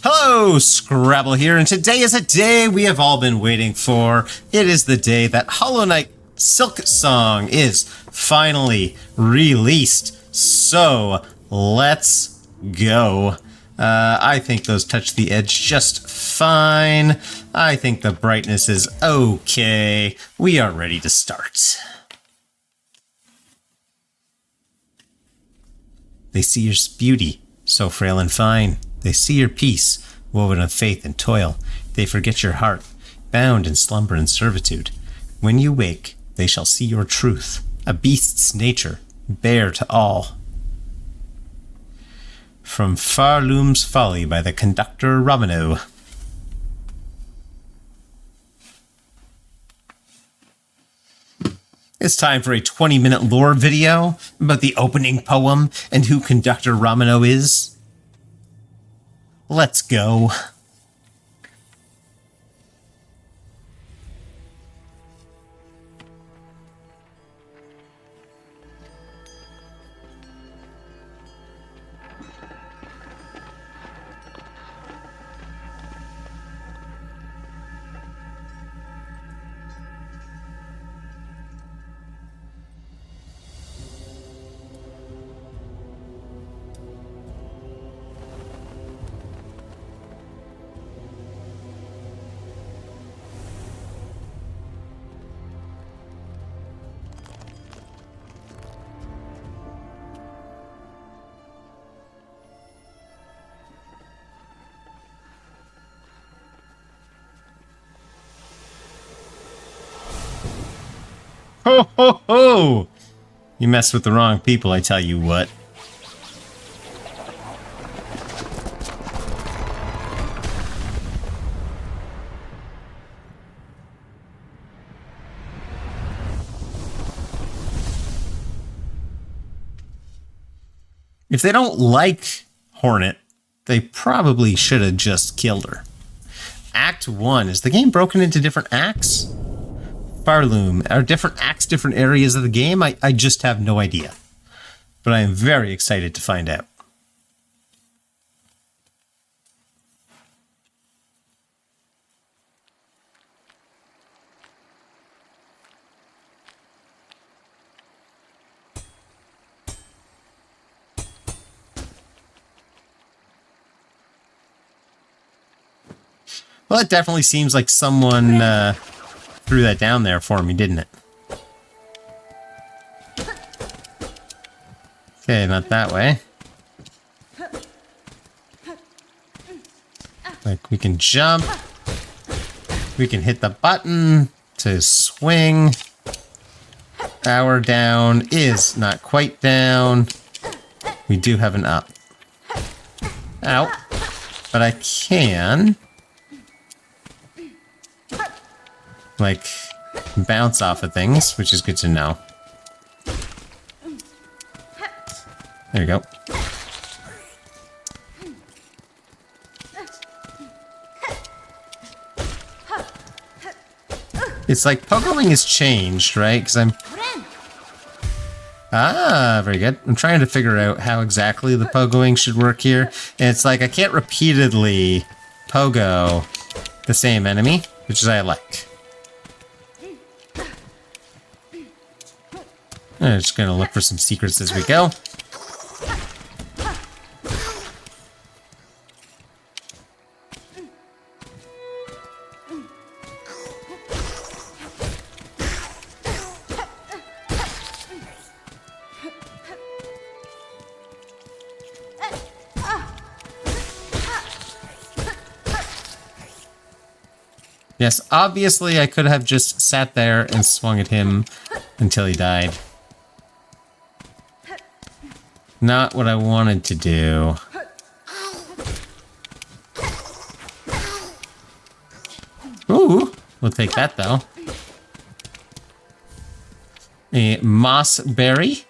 Hello, Scrabble here, and today is a day we have all been waiting for. It is the day that Hollow Knight Silksong is finally released. So, let's go. I think those touch the edge just fine. I think the brightness is okay. We are ready to start. They see your beauty, so frail and fine. They see your peace, woven of faith and toil. They forget your heart, bound in slumber and servitude. When you wake, they shall see your truth, a beast's nature, bare to all. From Farloom's Folly by the conductor Romano. It's time for a 20-minute lore video about the opening poem and who conductor Romano is. Let's go. Ho ho ho! You mess with the wrong people, I tell you what. If they don't like Hornet, they probably should have just killed her. Act 1. Is the game broken into different acts? Farloom. Are different acts different areas of the game? I just have no idea. But I am very excited to find out. Well, it definitely seems like someone threw that down there for me, didn't it? Okay, not that way. Like, we can jump. We can hit the button to swing. Our down is not quite down. We do have an up. Ow. But I can... like, bounce off of things, which is good to know. There you go. It's like pogoing has changed, right? Because I'm... Ah, very good. I'm trying to figure out how exactly the pogoing should work here. And it's like I can't repeatedly pogo the same enemy, which is I like. I'm just going to look for some secrets as we go. Yes, obviously I could have just sat there and swung at him until he died. Not what I wanted to do. Ooh, we'll take that though. A Mossberry.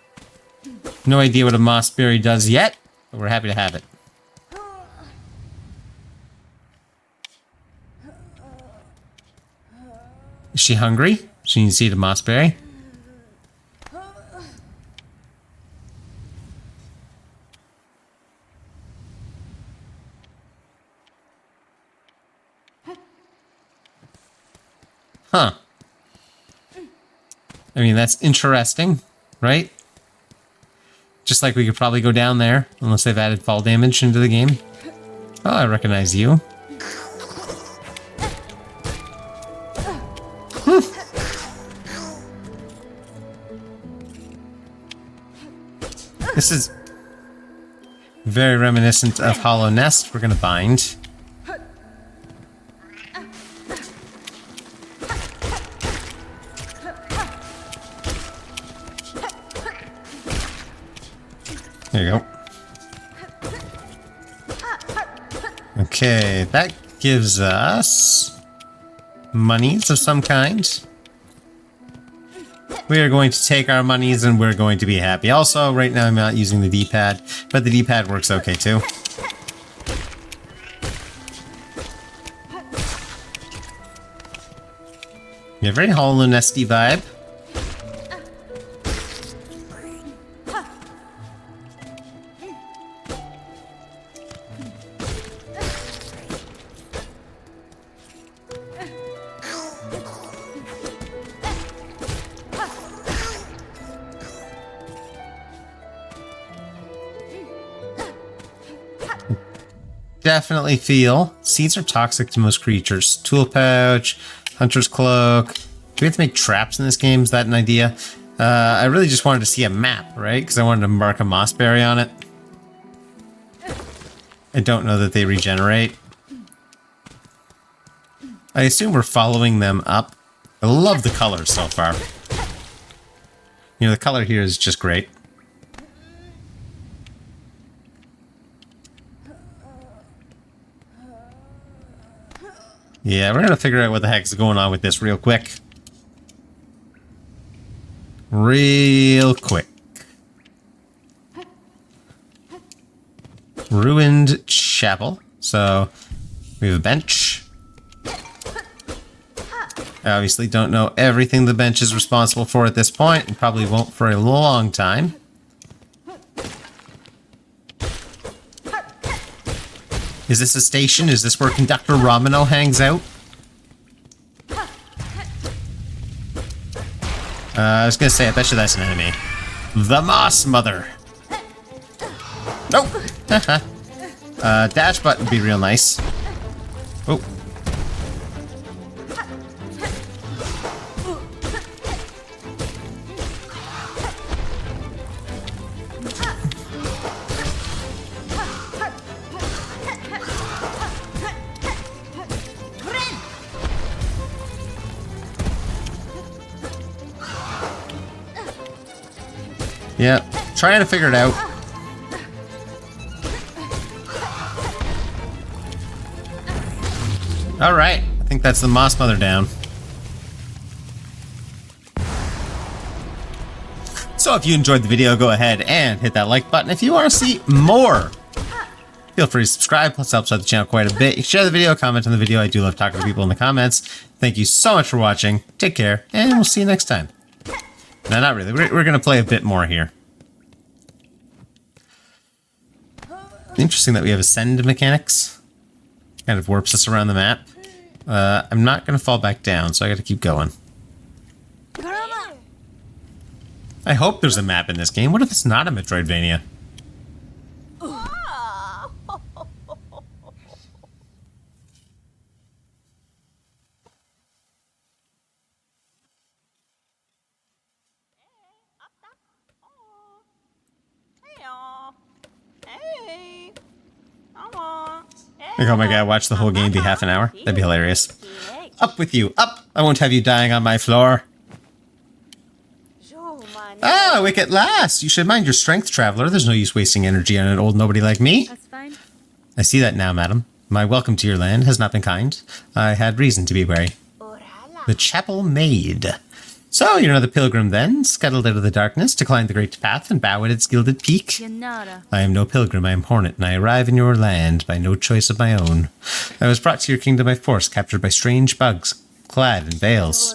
No idea what a Mossberry does yet, but we're happy to have it. Is she hungry? She needs to eat a Mossberry. Huh. I mean, that's interesting, right? Just like we could probably go down there, unless they've added fall damage into the game. Oh, I recognize you. This is very reminiscent of Hollow Nest. We're gonna bind. There you go. Okay, that gives us monies of some kind. We are going to take our monies and we're going to be happy. Also, right now I'm not using the D-pad, but the D-pad works okay too. You have a very Hollow Nesty vibe. Definitely feel seeds are toxic to most creatures. Tool pouch, hunter's cloak. Do we have to make traps in this game? Is that an idea? I really just wanted to see a map, right? Because I wanted to mark a Mossberry on it. I don't know that they regenerate. I assume we're following them up. I love the colors so far. You know, the color here is just great. Yeah, we're gonna figure out what the heck's going on with this real quick. Real quick. Ruined chapel. So, we have a bench. I obviously don't know everything the bench is responsible for at this point, and probably won't for a long time. Is this a station? Is this where Conductor Romano hangs out? I was gonna say, I bet you that's an enemy. The Moss Mother. Nope. Dash button would be real nice. Oh. Yeah, trying to figure it out. Alright, I think that's the Moss Mother down. So if you enjoyed the video, go ahead and hit that like button. If you want to see more, feel free to subscribe. Plus helps out the channel quite a bit. You can share the video, comment on the video. I do love talking to people in the comments. Thank you so much for watching. Take care, and we'll see you next time. No, not really. We're going to play a bit more here. Interesting that we have ascend mechanics. Kind of warps us around the map. I'm not going to fall back down, so I got to keep going. I hope there's a map in this game. What if it's not a Metroidvania? Like, oh my god, watch the whole game be half an hour? That'd be hilarious. Up with you, up! I won't have you dying on my floor. Ah, awake at last! You should mind your strength, traveler. There's no use wasting energy on an old nobody like me. That's fine. I see that now, madam. My welcome to your land has not been kind. I had reason to be wary. The chapel maid. So, you're another pilgrim then, scuttled out of the darkness to climb the great path and bow at its gilded peak. I am no pilgrim, I am hornet, and I arrive in your land by no choice of my own. I was brought to your kingdom by force, captured by strange bugs, clad in veils.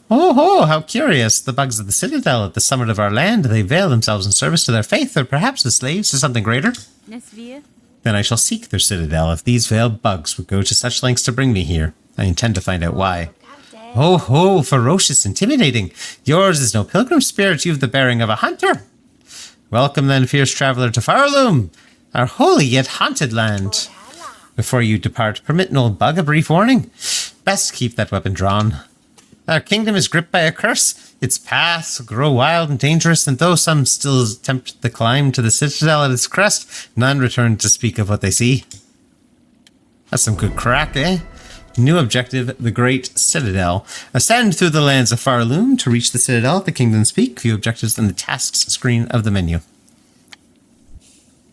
Oh ho, how curious! The bugs of the citadel at the summit of our land, they veil themselves in service to their faith, or perhaps as slaves to something greater? Then I shall seek their citadel if these veiled bugs would go to such lengths to bring me here. I intend to find out why. Oh ho, ferocious, intimidating. Yours is no pilgrim spirit, you've the bearing of a hunter. Welcome then, fierce traveller, to Farloom, our holy yet haunted land. Before you depart, permit an old bug a brief warning. Best keep that weapon drawn. Our kingdom is gripped by a curse. Its paths grow wild and dangerous, and though some still attempt the climb to the citadel at its crest, none return to speak of what they see. That's some good crack, eh? New objective, the Great Citadel. Ascend through the lands of Farloom to reach the Citadel at the Kingdom's Peak. View objectives in the tasks screen of the menu.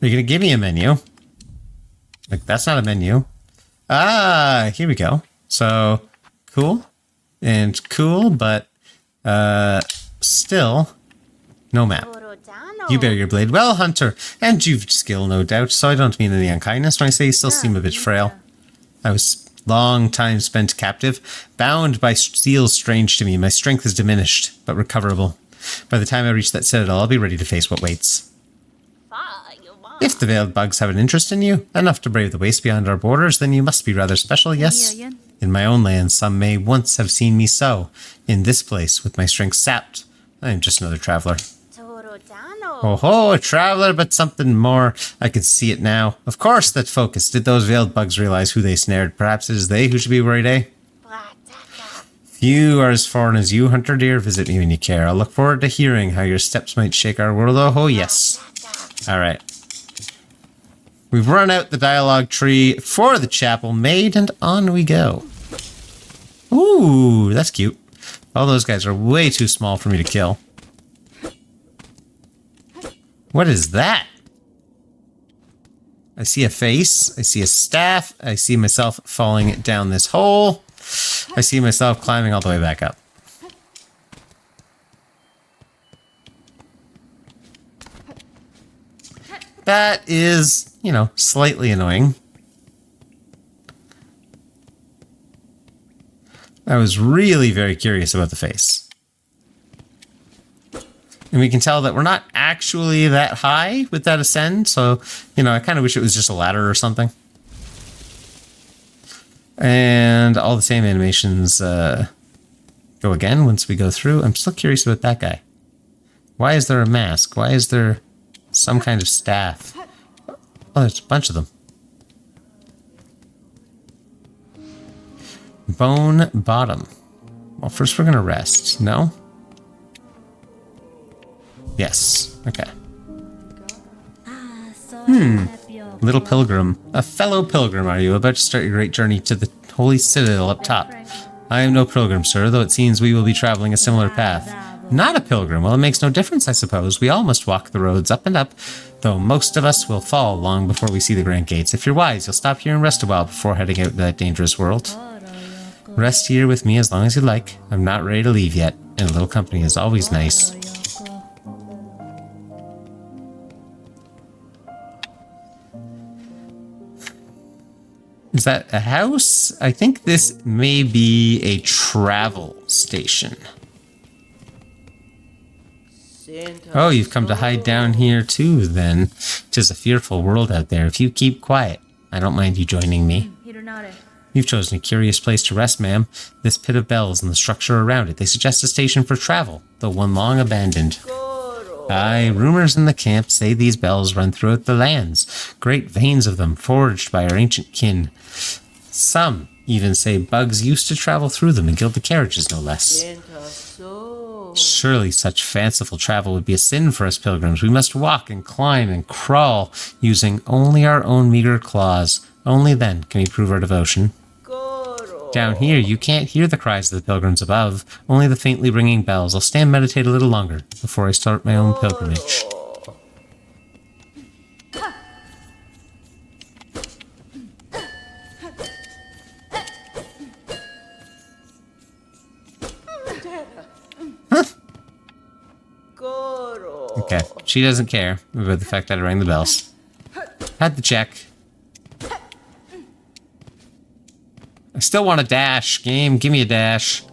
You're going to give me a menu. Like, that's not a menu. Ah, here we go. So, cool. And cool, but still no map. You bear your blade well, hunter, and you've skill, no doubt, so I don't mean any unkindness when I say you still seem a bit frail. I was long time spent captive, bound by steel strange to me. My strength is diminished, but recoverable. By the time I reach that citadel, I'll be ready to face what waits. If the veiled bugs have an interest in you, enough to brave the waste beyond our borders, then you must be rather special, yes? In my own land, some may once have seen me so. In this place, with my strength sapped, I am just another traveller. Oh ho, a traveller, but something more. I can see it now. Of course, that focus. Did those veiled bugs realize who they snared? Perhaps it is they who should be worried, eh? Few are as foreign as you, hunter dear. Visit me when you care. I'll look forward to hearing how your steps might shake our world. Oh ho, yes. Alright. We've run out the dialogue tree for the chapel made, and on we go. Ooh, that's cute. All those guys are way too small for me to kill. What is that? I see a face. I see a staff. I see myself falling down this hole. I see myself climbing all the way back up. That is, you know, slightly annoying. I was really very curious about the face. And we can tell that we're not actually that high with that ascend, so, you know, I kind of wish it was just a ladder or something. And all the same animations go again once we go through. I'm still curious about that guy. Why is there a mask? Why is there some kind of staff? Oh, there's a bunch of them. Bone bottom. Well, first we're going to rest. No? Yes. Okay. Little pilgrim. A fellow pilgrim, are you? About to start your great journey to the holy citadel up top. I am no pilgrim, sir, though it seems we will be traveling a similar path. Not a pilgrim. Well, it makes no difference, I suppose. We all must walk the roads up and up, though most of us will fall long before we see the grand gates. If you're wise, you'll stop here and rest a while before heading out into that dangerous world. Rest here with me as long as you like. I'm not ready to leave yet, and a little company is always nice. Is that a house? I think this may be a travel station. Oh, you've come to hide down here too, then. 'Tis a fearful world out there. If you keep quiet, I don't mind you joining me. You've chosen a curious place to rest, ma'am. This pit of bells and the structure around it. They suggest a station for travel, though one long abandoned. Aye, rumors in the camp say these bells run throughout the lands. Great veins of them, forged by our ancient kin. Some even say bugs used to travel through them and gild the carriages, no less. Surely such fanciful travel would be a sin for us pilgrims. We must walk and climb and crawl, using only our own meager claws. Only then can we prove our devotion. Down here, you can't hear the cries of the pilgrims above, only the faintly ringing bells. I'll stay and meditate a little longer before I start my own pilgrimage. Huh? Okay, she doesn't care about the fact that I rang the bells. Had to check. I still want a dash. Game, give me a dash.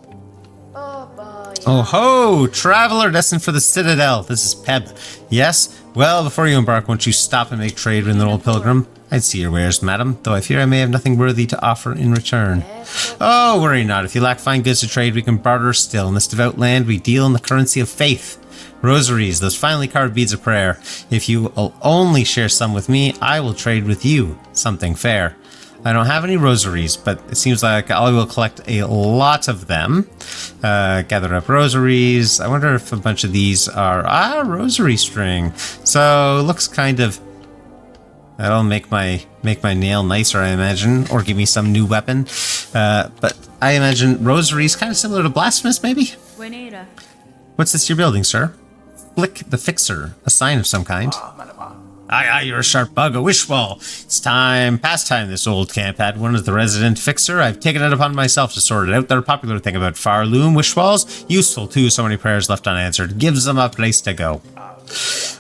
Oh ho! Traveler destined for the Citadel. This is Peb. Yes, Well, before you embark, won't you stop and make trade with an old pilgrim? I'd see your wares, madam, though I fear I may have nothing worthy to offer in return. Oh, worry not. If you lack fine goods to trade, we can barter still. In this devout land, we deal in the currency of faith. Rosaries, those finely carved beads of prayer. If you will only share some with me, I will trade with you something fair. I don't have any rosaries, but it seems like I will collect a lot of them. Gather up rosaries. I wonder if a bunch of these are... rosary string. So, it looks kind of... That'll make my nail nicer, I imagine, or give me some new weapon. But I imagine rosaries kind of similar to blasphemous, maybe? What's this you're building, sir? Flick the Fixer, a sign of some kind. Aye, you're a sharp bug, a wish ball. It's past time this old camp had one as the resident fixer. I've taken it upon myself to sort it out. They're a popular thing about Farloom wish balls. Useful too, so many prayers left unanswered. Gives them a place to go.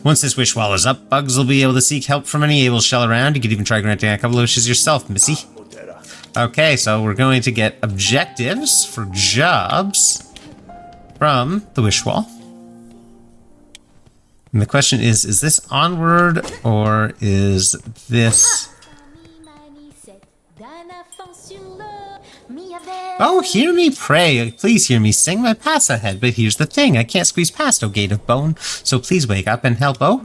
Once this wish wall is up, bugs will be able to seek help from any able shell around. You could even try granting a couple of wishes yourself, missy. Okay, so we're going to get objectives for jobs from the wish wall. And the question is this onward or is this... Oh, hear me pray. Please hear me sing. My path's ahead, but here's the thing. I can't squeeze past, O gate of bone. So please wake up and help, oh.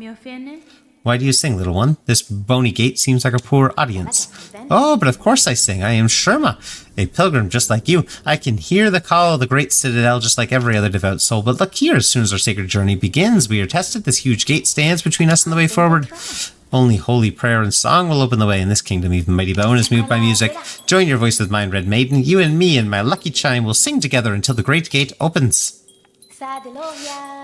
Why do you sing, little one? This bony gate seems like a poor audience. Oh, but of course I sing. I am Sherma, a pilgrim just like you. I can hear the call of the great citadel just like every other devout soul. But look here, as soon as our sacred journey begins, we are tested. This huge gate stands between us and the way forward. Only holy prayer and song will open the way in this kingdom. Even mighty bone is moved by music. Join your voice with mine, red maiden. You and me and my lucky chime will sing together until the great gate opens.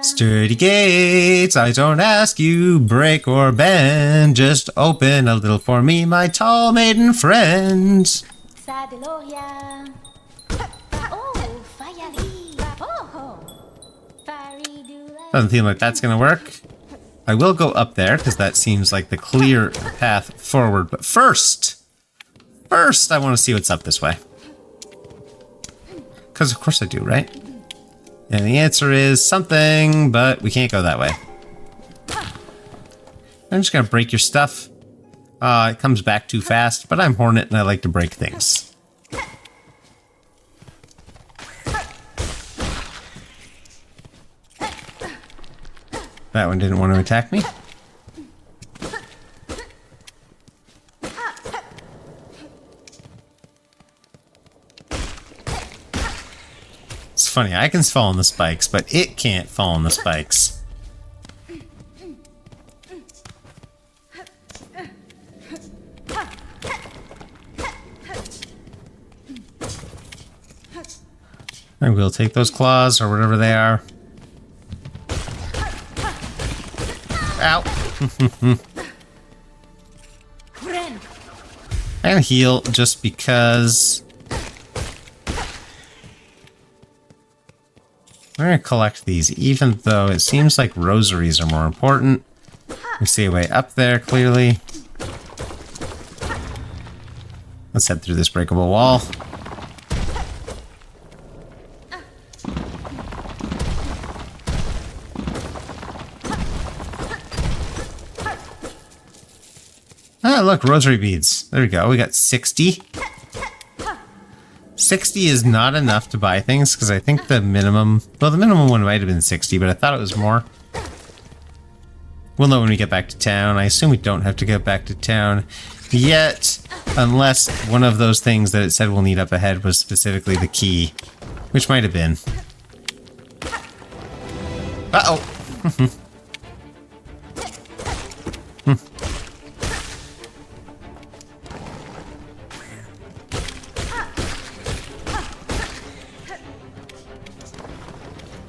Sturdy gates, I don't ask you break or bend. Just open a little for me, my tall maiden friend. Doesn't seem like that's gonna work. I will go up there because that seems like the clear path forward. But first I want to see what's up this way. Because of course I do, right? And the answer is something, but we can't go that way. I'm just gonna break your stuff. It comes back too fast, but I'm Hornet and I like to break things. That one didn't want to attack me. It's funny, I can fall on the spikes, but it can't fall on the spikes. I will take those claws, or whatever they are. Ow! And heal, just because... I'm going to collect these, even though it seems like rosaries are more important. We see a way up there, clearly. Let's head through this breakable wall. Ah, look, rosary beads. There we go. We got 60. 60 is not enough to buy things, because I think the minimum... Well, the minimum one might have been 60, but I thought it was more. We'll know when we get back to town. I assume we don't have to get back to town yet, unless one of those things that it said we'll need up ahead was specifically the key, which might have been. Uh-oh!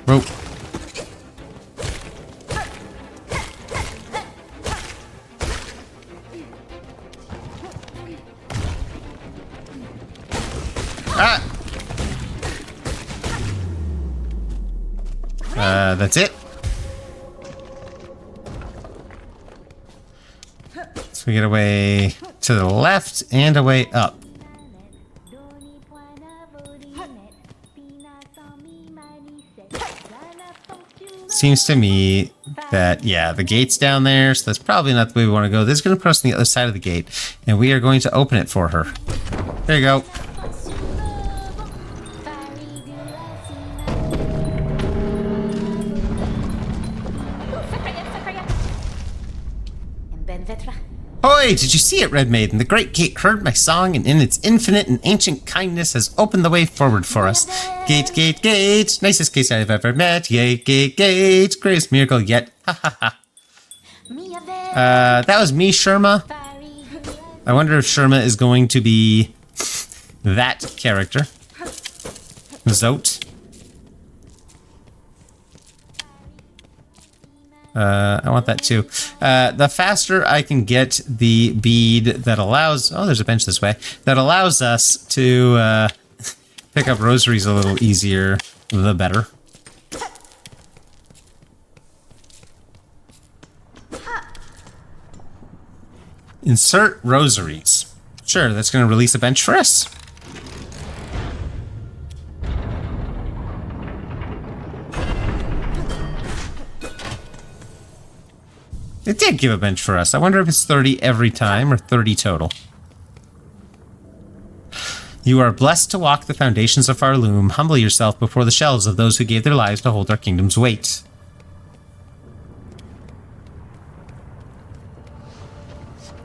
Rope. Ah! That's it. So we get a way to the left and a way up. Seems to me that, yeah, the gate's down there, so that's probably not the way we want to go. This is going to put us on the other side of the gate, and we are going to open it for her. There you go. Hoy! Did you see it, Red Maiden? The great gate heard my song, and in its infinite and ancient kindness has opened the way forward for us. Gate, gate, gate! Nicest case I've ever met. Yay, gate, gate! Greatest miracle yet. Ha ha ha. That was me, Sherma. I wonder if Sherma is going to be that character. Zote. I want that too. The faster I can get the bead that allows... Oh, there's a bench this way. That allows us to pick up rosaries a little easier, the better. Insert rosaries. Sure, that's going to release a bench for us. It did give a bench for us. I wonder if it's 30 every time or 30 total. You are blessed to walk the foundations of our loom. Humble yourself before the shelves of those who gave their lives to hold our kingdom's weight.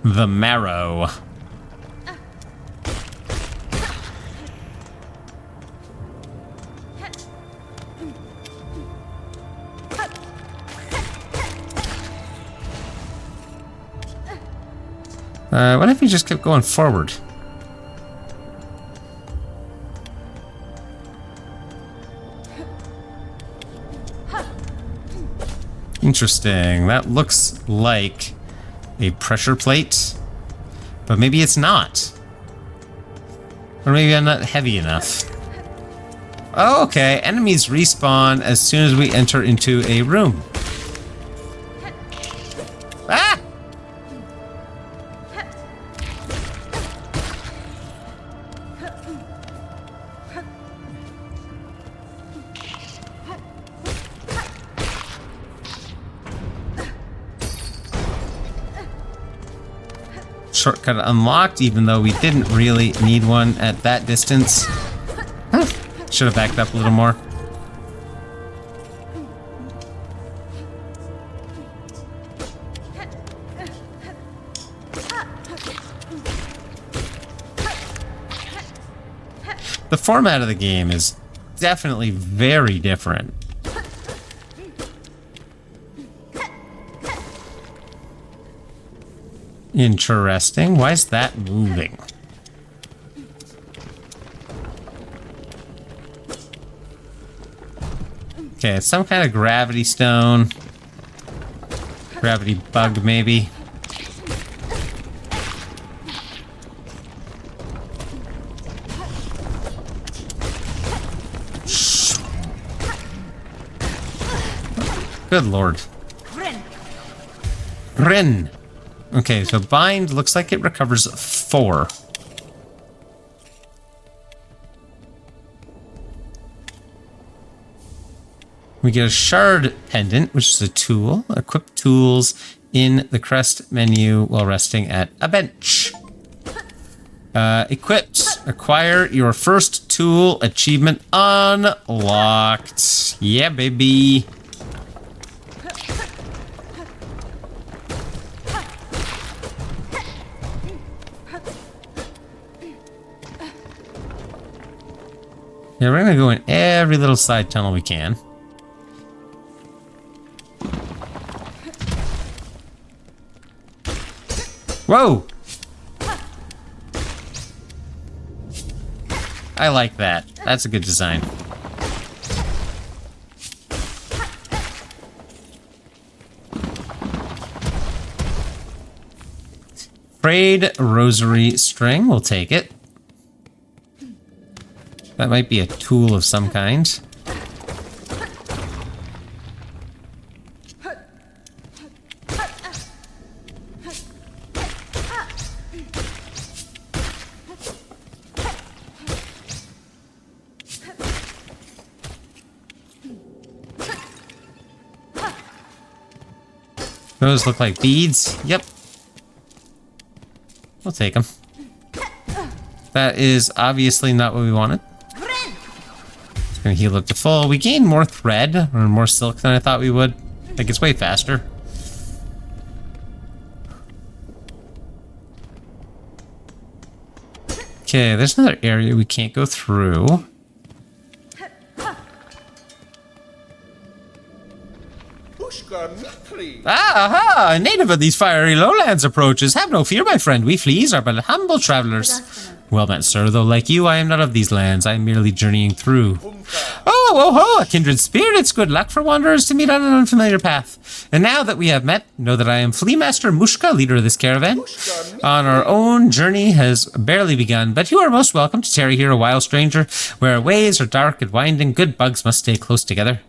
The Marrow. What if we just kept going forward? Interesting. That looks like a pressure plate, but maybe it's not. Or maybe I'm not heavy enough. Oh, okay. Enemies respawn as soon as we enter into a room. Ah! Shortcut unlocked, even though we didn't really need one at that distance. Huh. Should have backed up a little more. The format of the game is definitely very different. Interesting. Why is that moving? Okay, it's some kind of gravity stone. Gravity bug, maybe. Good lord. Rin. Okay, so bind looks like it recovers 4. We get a shard pendant, which is a tool. Equip tools in the crest menu while resting at a bench. Equipped. Acquire your first tool. Achievement unlocked. Yeah, baby. Yeah, we're gonna go in every little side tunnel we can. Whoa! I like that. That's a good design. Frayed rosary string, we'll take it. That might be a tool of some kind. Those look like beads. Yep. We'll take them. That is obviously not what we wanted. It's going to heal up to full. We gained more thread, or more silk than I thought we would. Like, it's way faster. Okay, there's another area we can't go through. Aha! A native of these fiery lowlands approaches. Have no fear, my friend. We Fleas are but humble travelers. Well met, sir, though like you, I am not of these lands. I am merely journeying through. Oh, a kindred spirit. It's good luck for wanderers to meet on an unfamiliar path. And now that we have met, know that I am Flea Master Mushka, leader of this caravan. On our own journey has barely begun, but you are most welcome to tarry here a while, stranger. Where our ways are dark and winding, good bugs must stay close together.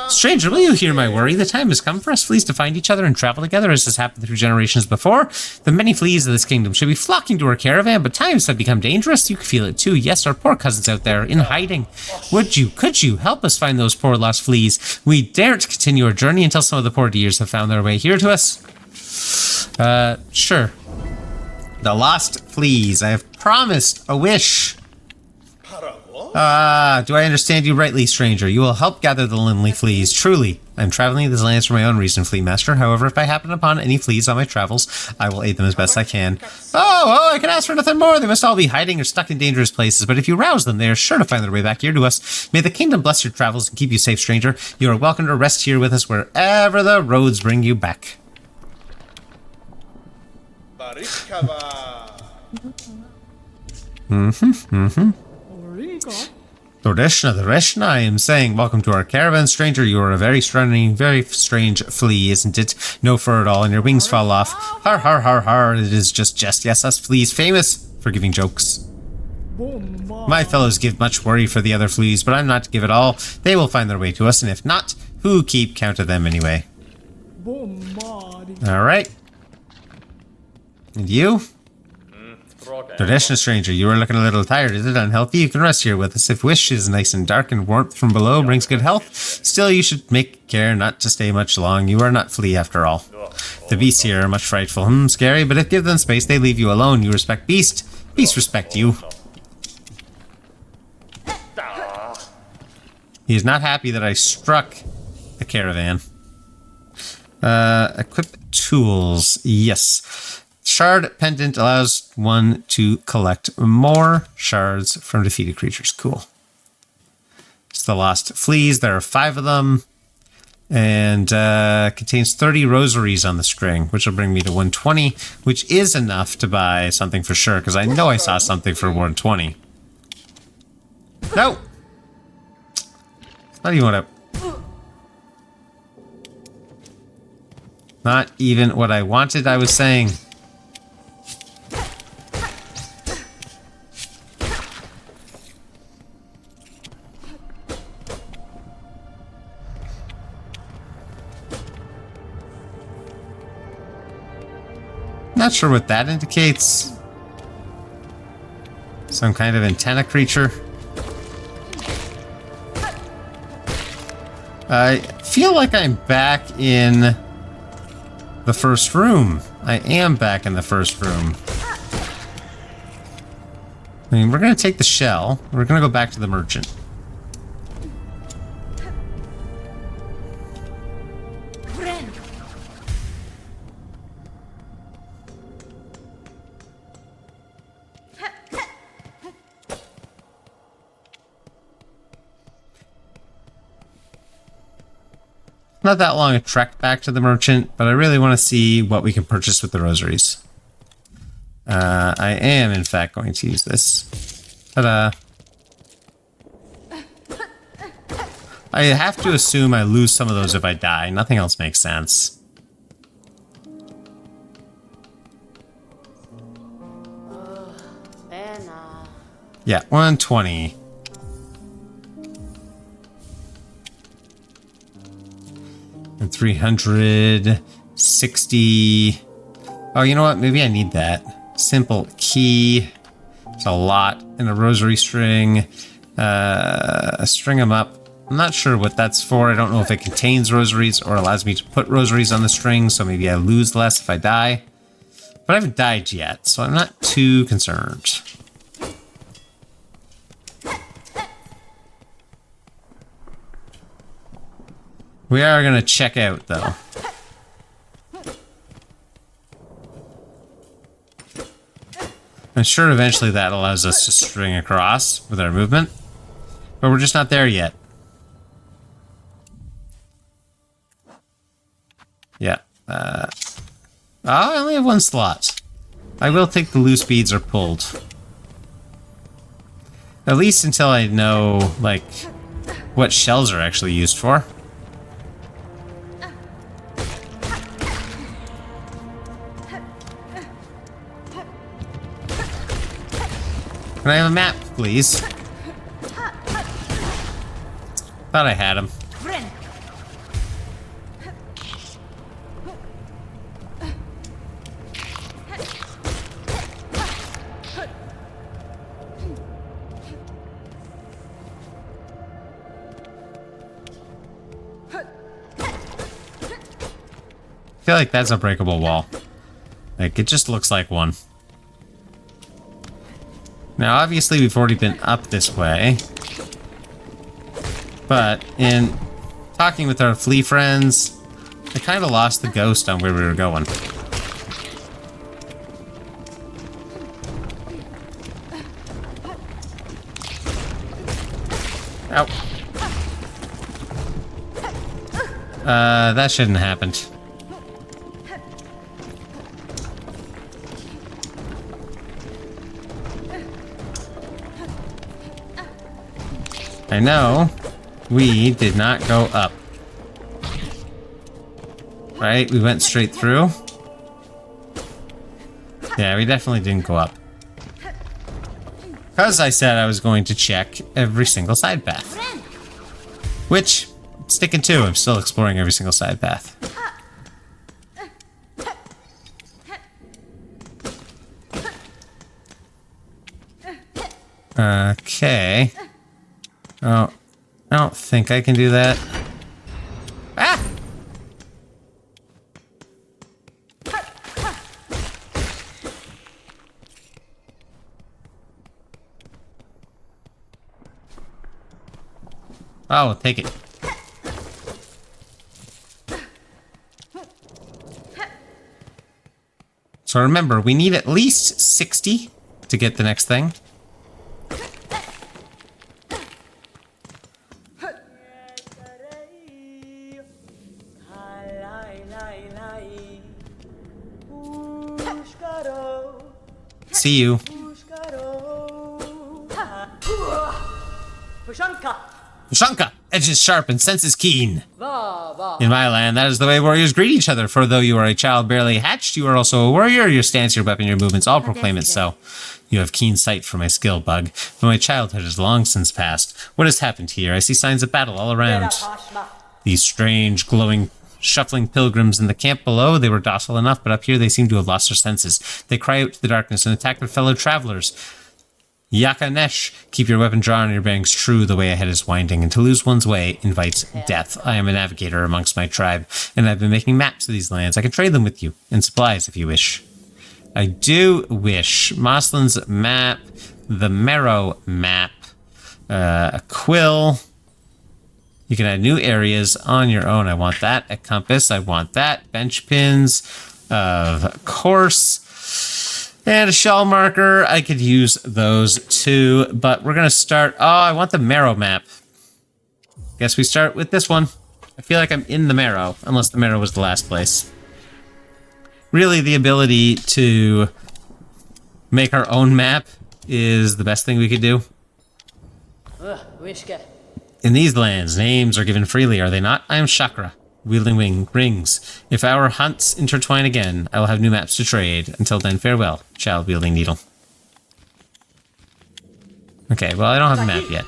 Stranger, will you hear my worry? The time has come for us Fleas to find each other and travel together, as has happened through generations before. The many Fleas of this kingdom should be flocking to our caravan, but times have become dangerous. You can feel it too. Yes, our poor cousins out there, in hiding. Could you help us find those poor lost Fleas? We daren't continue our journey until some of the poor dears have found their way here to us. Sure. The lost Fleas. I have promised a wish. Do I understand you rightly, stranger? You will help gather the lonely Fleas. Truly, I am traveling these lands for my own reason, Flea Master. However, if I happen upon any Fleas on my travels, I will aid them as best I can. I can ask for nothing more. They must all be hiding or stuck in dangerous places, but if you rouse them, they are sure to find their way back here to us. May the kingdom bless your travels and keep you safe, stranger. You are welcome to rest here with us wherever the roads bring you back. Doreshna, I am saying, welcome to our caravan, stranger. You are a very strange flea, isn't it? No fur at all, and your wings fall off. Har, har, har, har. It is just jest. Yes, us fleas, famous for giving jokes. My fellows give much worry for the other fleas, but I'm not to give it all. They will find their way to us, and if not, who keep count of them anyway? Alright. And you? Doreshna, stranger, you are looking a little tired. Is it unhealthy? You can rest here with us. If wish is nice and dark and warmth from below brings good health, still you should make care not to stay much long. You are not flea after all. The beasts here are much frightful. Scary, but if give them space, they leave you alone. You respect beast. Beast respect you. He is not happy that I struck the caravan. Equip tools. Yes. Shard Pendant allows one to collect more shards from defeated creatures. Cool. It's the Lost Fleas. There are 5 of them. And contains 30 rosaries on the string, which will bring me to 120, which is enough to buy something for sure, because I know I saw something for 120. No! Not even what I... Not even what I wanted, I was saying. Not sure what that indicates. Some kind of antenna creature. I feel like I'm back in the first room. I am back in the first room. I mean, we're going to take the shell. We're going to go back to the merchant. Not that long a trek back to the merchant, but I really want to see what we can purchase with the rosaries. I am, in fact, going to use this. Ta-da! I have to assume I lose some of those if I die. Nothing else makes sense. Yeah, 120. And 360. Oh, you know what? Maybe I need that. Simple key. It's a lot. And a rosary string. String them up. I'm not sure what that's for. I don't know if it contains rosaries or allows me to put rosaries on the string, so maybe I lose less if I die. But I haven't died yet, so I'm not too concerned. We are going to check out, though. I'm sure eventually that allows us to string across with our movement, but we're just not there yet. Yeah. Oh, I only have one slot. I will take the loose beads or pulled. At least until I know, like, what shells are actually used for. Can I have a map, please? Thought I had him. I feel like that's a breakable wall. Like, it just looks like one. Now, obviously, we've already been up this way. But in talking with our flea friends, I kind of lost the ghost on where we were going. Ow. That shouldn't have happened. I know we did not go up. Right? We went straight through. Yeah, we definitely didn't go up. Because I said I was going to check every single side path. Which, sticking to, I'm still exploring every single side path. Okay. Oh, I don't think I can do that. Ah! Oh, we'll take it. So remember, we need at least 60 to get the next thing. See you. Ushanka! Edges sharp and senses keen. In my land, that is the way warriors greet each other, for though you are a child barely hatched, you are also a warrior. Your stance, your weapon, your movements all proclaim it so. You have keen sight for my skill, Bug, but my childhood is long since past. What has happened here? I see signs of battle all around. These strange, glowing, shuffling pilgrims in the camp below, they were docile enough, but up here they seem to have lost their senses. They cry out to the darkness and attack their fellow travelers. Yakanesh, keep your weapon drawn and your bearings true, the way ahead is winding, and to lose one's way invites death. I am a navigator amongst my tribe, and I've been making maps of these lands. I can trade them with you, and supplies if you wish. I do wish. Mosslands Map, the Marrow Map, a quill. You can add new areas on your own. I want that. A compass, I want that. Bench pins, of course. And a shell marker, I could use those too, but we're going to start... Oh, I want the Marrow map. Guess we start with this one. I feel like I'm in the Marrow, unless the Marrow was the last place. Really, the ability to make our own map is the best thing we could do. In these lands, names are given freely, are they not? I am Chakra, wielding rings. If our hunts intertwine again, I will have new maps to trade. Until then, farewell, child wielding needle. Okay, well, I don't have a map yet.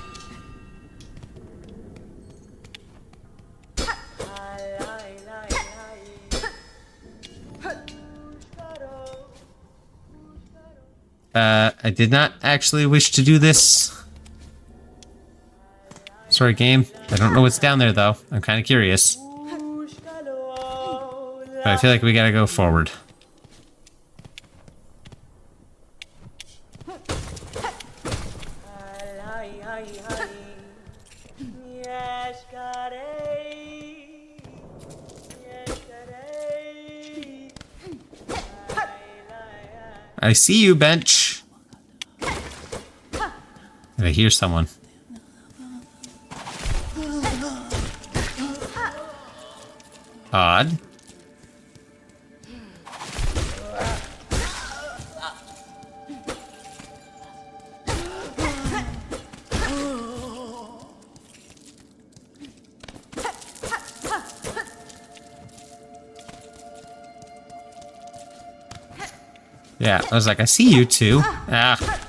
I did not actually wish to do this. Sorry, game. I don't know what's down there, though. I'm kind of curious. But I feel like we gotta go forward. I see you, bench. I hear someone. Odd. Yeah, I was like, I see you too. Ah.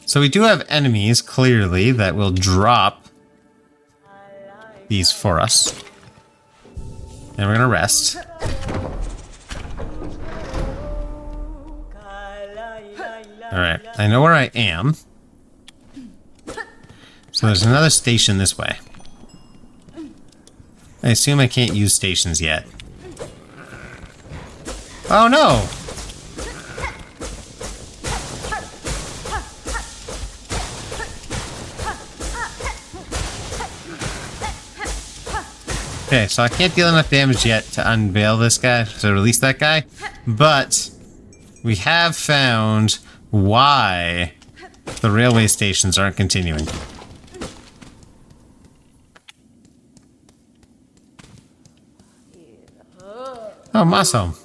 So we do have enemies, clearly, that will drop these for us. And we're gonna rest. Alright, I know where I am. So there's another station this way. I assume I can't use stations yet. Oh no! Okay, so I can't deal enough damage yet to unveil this guy, to release that guy, but we have found why the railway stations aren't continuing. Oh, Moss home.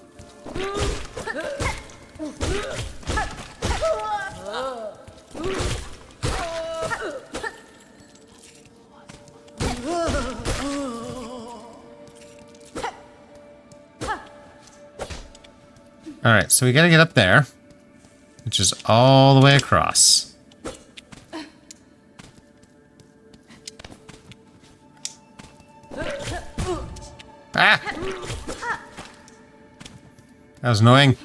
Alright, so we gotta get up there, which is all the way across. Ah! That was annoying.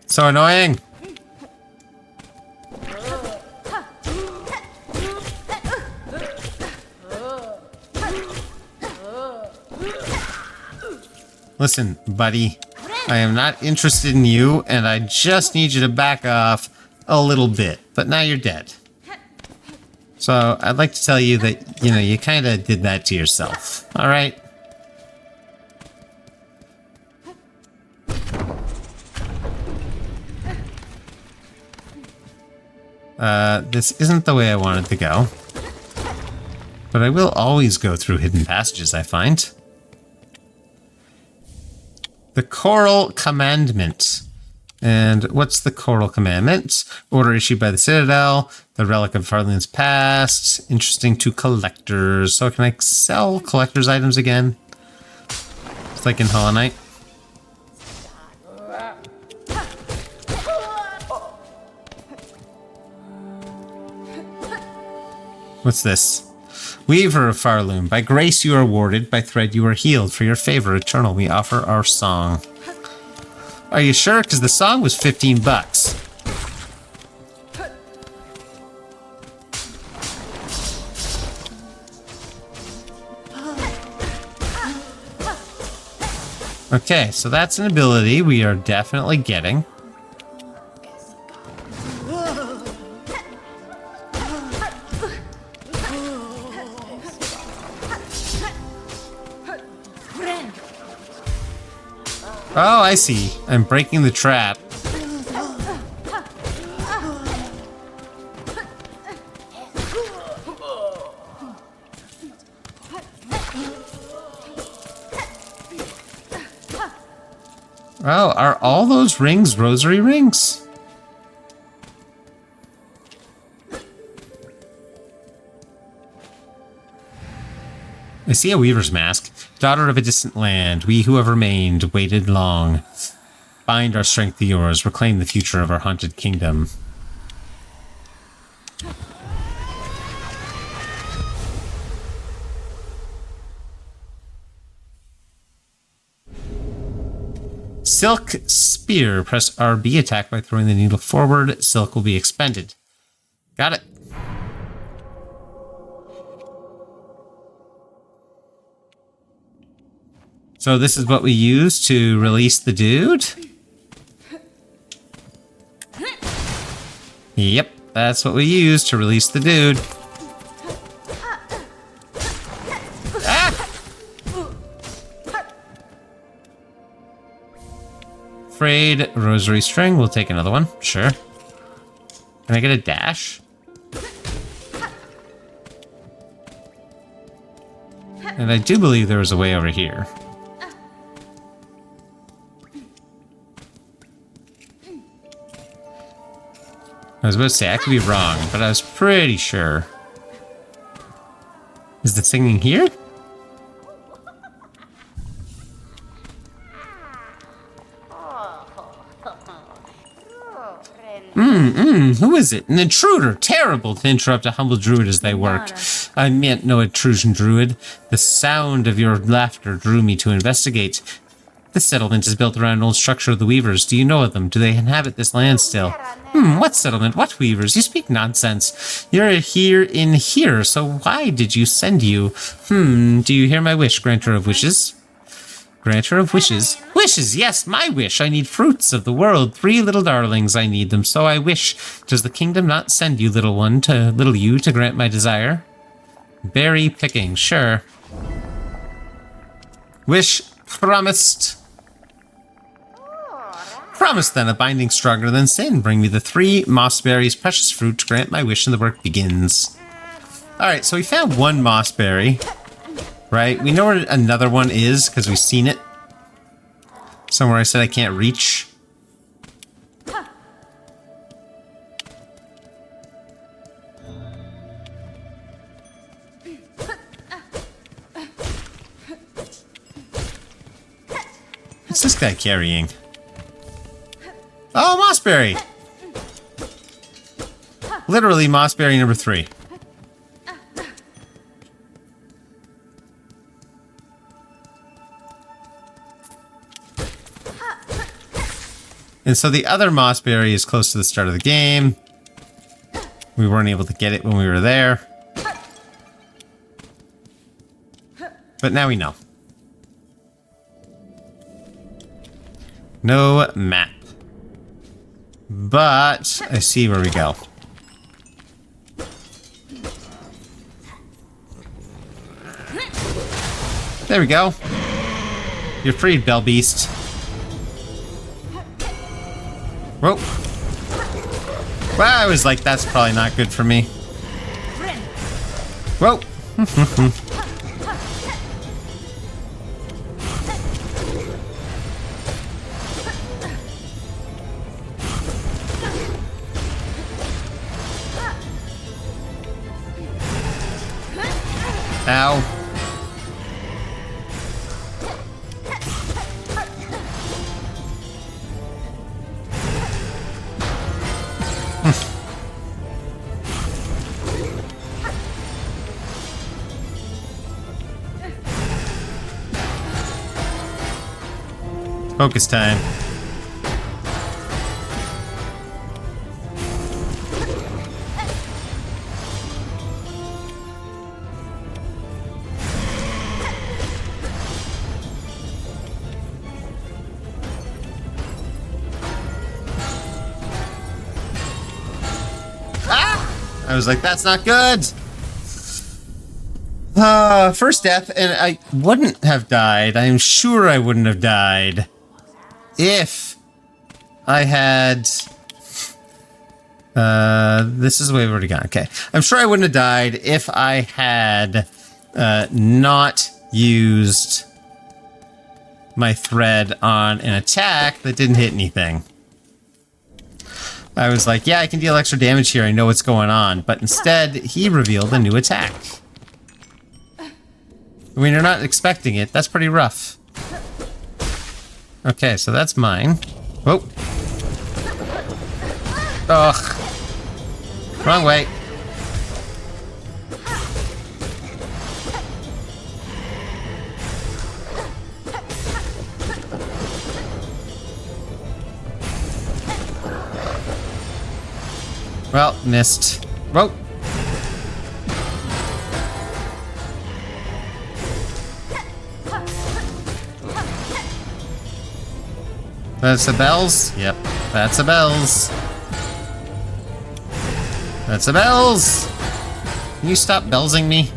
So annoying! Listen, buddy. I am not interested in you, and I just need you to back off a little bit. But now you're dead. So, I'd like to tell you that, you know, you kind of did that to yourself. Alright? This isn't the way I wanted to go. But I will always go through hidden passages, I find. The Choral Commandment. And what's the Choral Commandment? Order issued by the Citadel. The Relic of Farland's Past. Interesting to collectors. So can I sell collector's items again? It's like in Hollow Knight. What's this? Weaver of Farloom, by grace you are warded, by thread you are healed. For your favor eternal we offer our song. Are you sure? Because the song was 15 bucks. Okay, so that's an ability we are definitely getting. Oh, I see. I'm breaking the trap. Oh, are all those rings rosary rings? I see a weaver's mask. Daughter of a distant land, we who have remained waited long. Bind our strength to yours, reclaim the future of our haunted kingdom. Silkspear. Press RB, attack by throwing the needle forward. Silk will be expended. Got it. So this is what we use to release the dude? Yep, that's what we use to release the dude. Ah! Frayed rosary string. We'll take another one. Sure. Can I get a dash? And I do believe there was a way over here. I was about to say, I could be wrong, but I was pretty sure. Is the singing here? Who is it? An intruder! Terrible to interrupt a humble druid as they work. I meant no intrusion, druid. The sound of your laughter drew me to investigate. This settlement is built around an old structure of the Weavers. Do you know of them? Do they inhabit this land still? What settlement? What Weavers? You speak nonsense. You're here in here, so why did you send you? Do you hear my wish, granter of wishes? Granter of wishes? Wishes, yes, my wish. I need fruits of the world. 3 little darlings, I need them, so I wish. Does the kingdom not send you, little one, to little you, to grant my desire? Berry picking, sure. Wish promised. Promise then, a binding stronger than sin. Bring me the 3 mossberries, precious fruit, to grant my wish, and the work begins. Alright, so we found 1 mossberry. Right? We know where another one is, because we've seen it. Somewhere I said I can't reach. What's this guy carrying? Oh, Mossberry! Literally Mossberry number 3. And so the other Mossberry is close to the start of the game. We weren't able to get it when we were there. But now we know. No map. But I see where we go. There we go. You're freed, Bell Beast. Whoa. Well, I was like, that's probably not good for me. Whoa. Ow. Focus time. Ah! I was like, that's not good. First death, and I wouldn't have died. I'm sure I wouldn't have died. If I had... this is the way we've already gone. Okay. I'm sure I wouldn't have died if I had not used my thread on an attack that didn't hit anything. I was like, yeah, I can deal extra damage here. I know what's going on. But instead, he revealed a new attack. When you're not expecting it, that's pretty rough. Okay, so that's mine. Whoa. Ugh. Wrong way. Well, missed. Whoa. That's the bells? Yep, that's the bells. That's the bells! Can you stop bellsing me?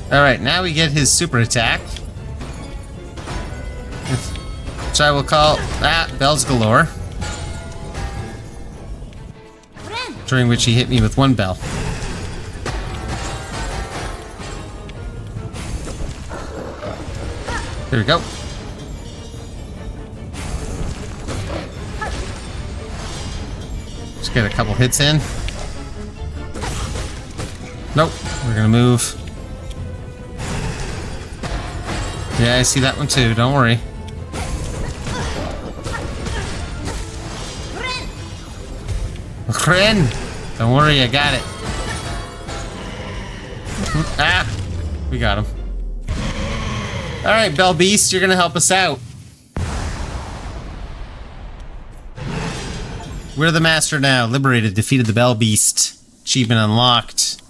Alright, now we get his super attack. Which I will call Bells Galore. During which he hit me with one bell. There we go. Just get a couple hits in. Nope, we're gonna move. Yeah, I see that one too, don't worry. Ren! Don't worry, I got it. Ah! We got him. Alright, Bell Beast, you're gonna help us out. We're the master now. Liberated, defeated the Bell Beast. Achievement unlocked.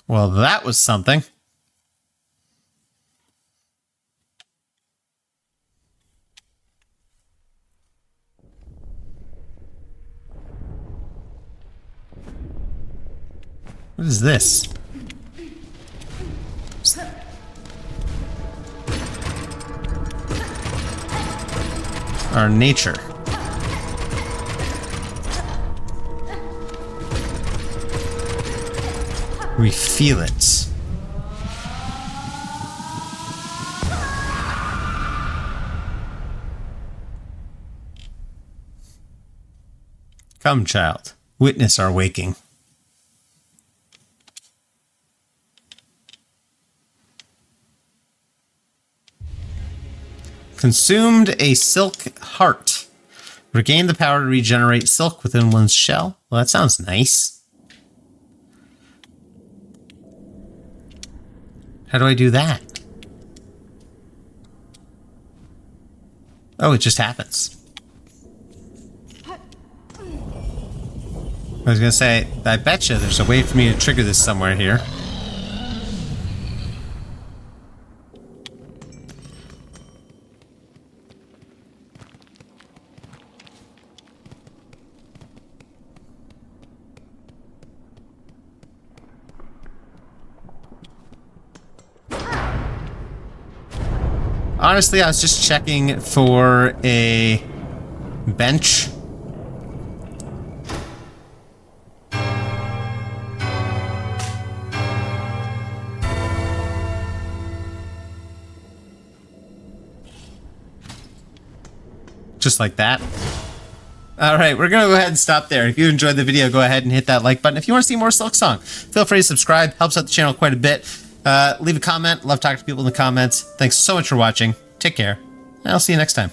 Well, that was something. What is this? Our nature. We feel it. Come, child, witness our waking. Consumed a silk heart. Regained the power to regenerate silk within one's shell. Well, that sounds nice. How do I do that? Oh, it just happens. I was gonna say, I bet you there's a way for me to trigger this somewhere here. Honestly, I was just checking for a bench. Just like that. Alright, we're gonna go ahead and stop there. If you enjoyed the video, go ahead and hit that like button. If you want to see more Silksong, feel free to subscribe. Helps out the channel quite a bit. Leave a comment. Love talking to people in the comments. Thanks so much for watching. Take care. And I'll see you next time.